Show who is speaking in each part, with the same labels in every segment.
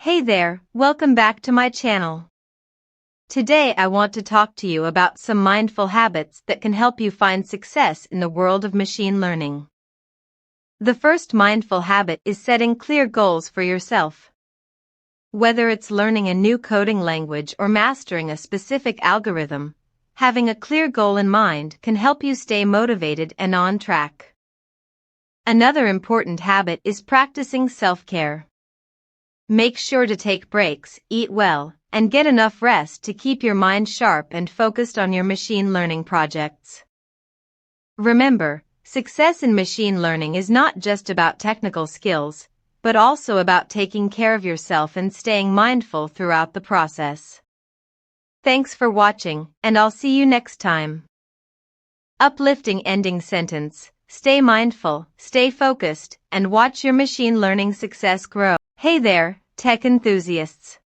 Speaker 1: Hey there, welcome back to my channel. Today I want to talk to you about some mindful habits that can help you find success in the world of machine learning. The first mindful habit is setting clear goals for yourself. Whether it's learning a new coding language or mastering a specific algorithm, having a clear goal in mind can help you stay motivated and on track. Another important habit is practicing self-care. Make sure to take breaks, eat well, and get enough rest to keep your mind sharp and focused on your machine learning projects. Remember, success in machine learning is not just about technical skills, but also about taking care of yourself and staying mindful throughout the process. Thanks for watching, and I'll see you next time. Uplifting ending sentence: stay mindful, stay focused, and watch your machine learning success grow. Hey there, tech enthusiasts.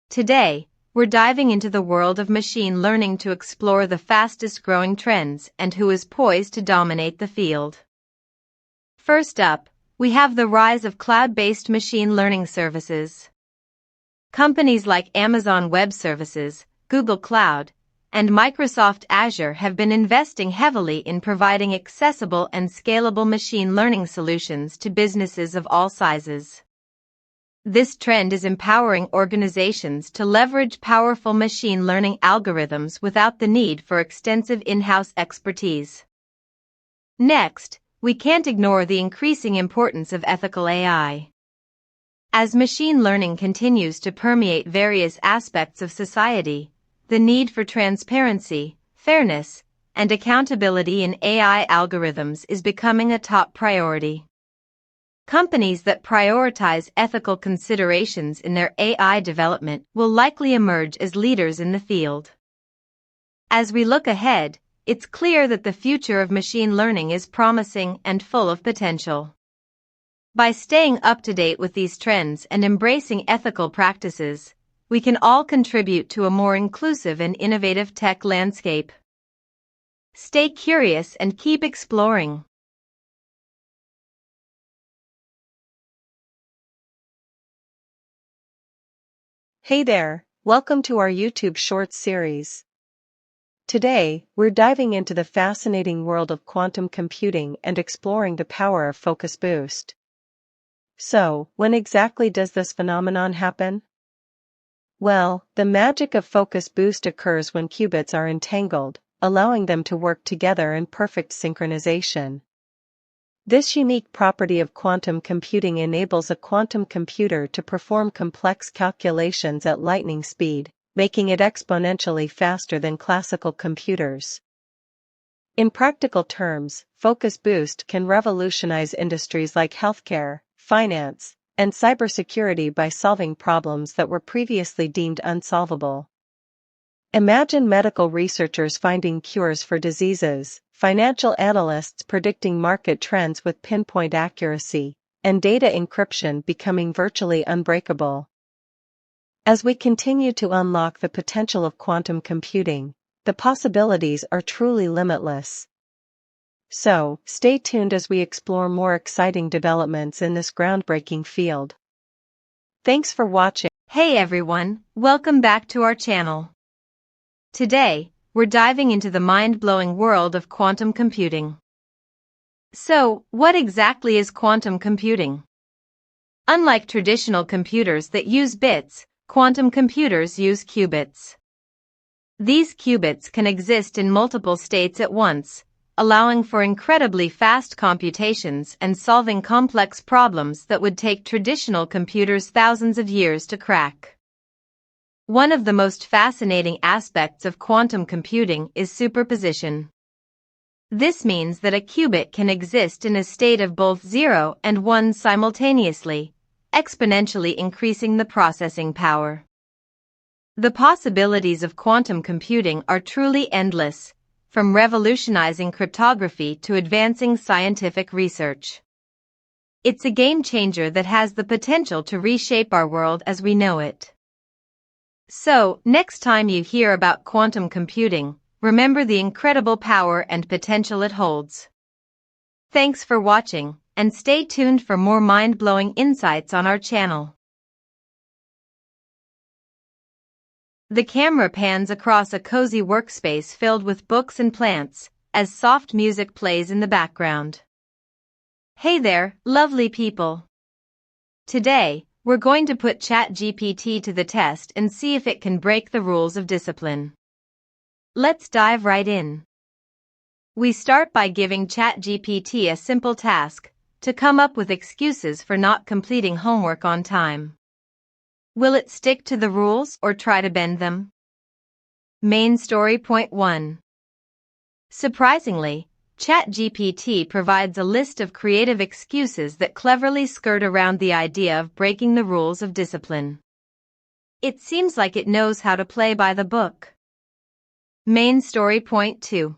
Speaker 1: Today, we're diving into the world of machine learning to explore the fastest growing trends and who is poised to dominate the field. First up, we have the rise of cloud-based machine learning services. Companies like Amazon Web Services, Google Cloud, and Microsoft Azure have been investing heavily in providing accessible and scalable machine learning solutions to businesses of all sizes. This trend is empowering organizations to leverage powerful machine learning algorithms without the need for extensive in-house expertise. Next, we can't ignore the increasing importance of ethical AI. As machine learning continues to permeate various aspects of society, the need for transparency, fairness, and accountability in AI algorithms is becoming a top priority. Companies that prioritize ethical considerations in their AI development will likely emerge as leaders in the field. As we look ahead, it's clear that the future of machine learning is promising and full of potential. By staying up to date with these trends and embracing ethical practices, we can all contribute to a more inclusive and innovative tech landscape. Stay curious and keep exploring.
Speaker 2: Hey there, welcome to our YouTube Shorts series. Today, we're diving into the fascinating world of quantum computing and exploring the power of focus boost. So, when exactly does this phenomenon happen? Well, the magic of focus boost occurs when qubits are entangled, allowing them to work together in perfect synchronization. This unique property of quantum computing enables a quantum computer to perform complex calculations at lightning speed, making it exponentially faster than classical computers. In practical terms, focus boost can revolutionize industries like healthcare, finance, and cybersecurity by solving problems that were previously deemed unsolvable. Imagine medical researchers finding cures for diseases, financial analysts predicting market trends with pinpoint accuracy, and data encryption becoming virtually unbreakable. As we continue to unlock the potential of quantum computing, the possibilities are truly limitless. So, stay tuned as we explore more exciting developments in this groundbreaking field. Thanks for watching.
Speaker 1: Hey everyone, welcome back to our channel. Today, we're diving into the mind-blowing world of quantum computing. So, what exactly is quantum computing? Unlike traditional computers that use bits, quantum computers use qubits. These qubits can exist in multiple states at once, allowing for incredibly fast computations and solving complex problems that would take traditional computers thousands of years to crack. One of the most fascinating aspects of quantum computing is superposition. This means that a qubit can exist in a state of both 0 and 1 simultaneously, exponentially increasing the processing power. The possibilities of quantum computing are truly endless, from revolutionizing cryptography to advancing scientific research. It's a game changer that has the potential to reshape our world as we know it. So, next time you hear about quantum computing, remember the incredible power and potential it holds. Thanks for watching, and stay tuned for more mind-blowing insights on our channel. The camera pans across a cozy workspace filled with books and plants, as soft music plays in the background. Hey there, lovely people. Today, we're going to put ChatGPT to the test and see if it can break the rules of discipline. Let's dive right in. We start by giving ChatGPT a simple task, to come up with excuses for not completing homework on time. Will it stick to the rules or try to bend them? Main story point 1. Surprisingly, ChatGPT provides a list of creative excuses that cleverly skirt around the idea of breaking the rules of discipline. It seems like it knows how to play by the book. Main story point 2.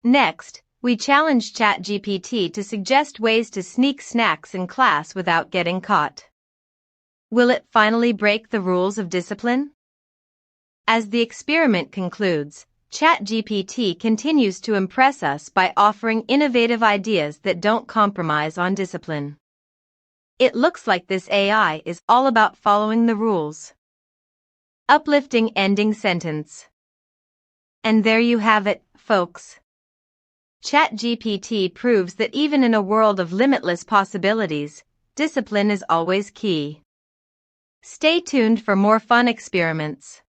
Speaker 1: Next, we challenge ChatGPT to suggest ways to sneak snacks in class without getting caught. Will it finally break the rules of discipline? As the experiment concludes, ChatGPT continues to impress us by offering innovative ideas that don't compromise on discipline. It looks like this AI is all about following the rules. Uplifting ending sentence. And there you have it, folks. ChatGPT proves that even in a world of limitless possibilities, discipline is always key. Stay tuned for more fun experiments.